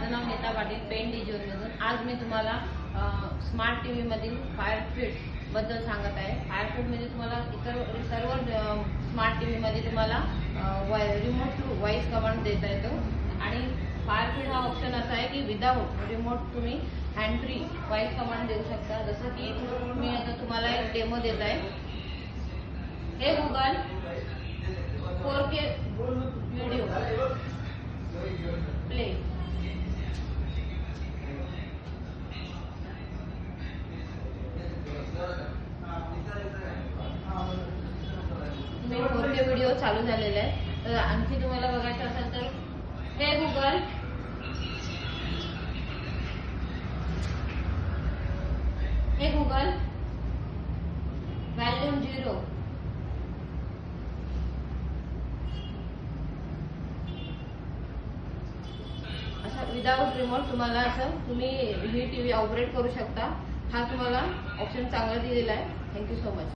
माझं नाव नीता पाटील, पेन डिजिटलमधून। आज मी तुम्हाला स्मार्ट टीव्ही मधील फायरफिट बद्दल सांगत आहे। फायरफिट म्हणजे तुम्हाला इतर सर्व स्मार्ट टीव्ही मध्ये तुम्हाला रिमोट थ्रू व्हॉइस कमांड देता येतो। आणि फायरफिट हा ऑप्शन असा आहे की विदाउट रिमोट तुम्ही हँड फ्री व्हॉइस कमांड देऊ शकता। जसं की मी आता तुम्हाला एक डेमो देत आहे। हे गूगल 4K व्हिडिओ प्ले। मी 4K व्हिडिओ चालू झालेला आहे। तर आणखी तुम्हाला बघायचं असेल तर हे गूगल व्हॉल्यूम 0। असं विदाउट रिमोट तुम्हाला असं तुम्ही ही टीव्ही ऑपरेट करू शकता। हा तुम्हाला ऑप्शन चांगला दिलेला आहे। Thank you so much.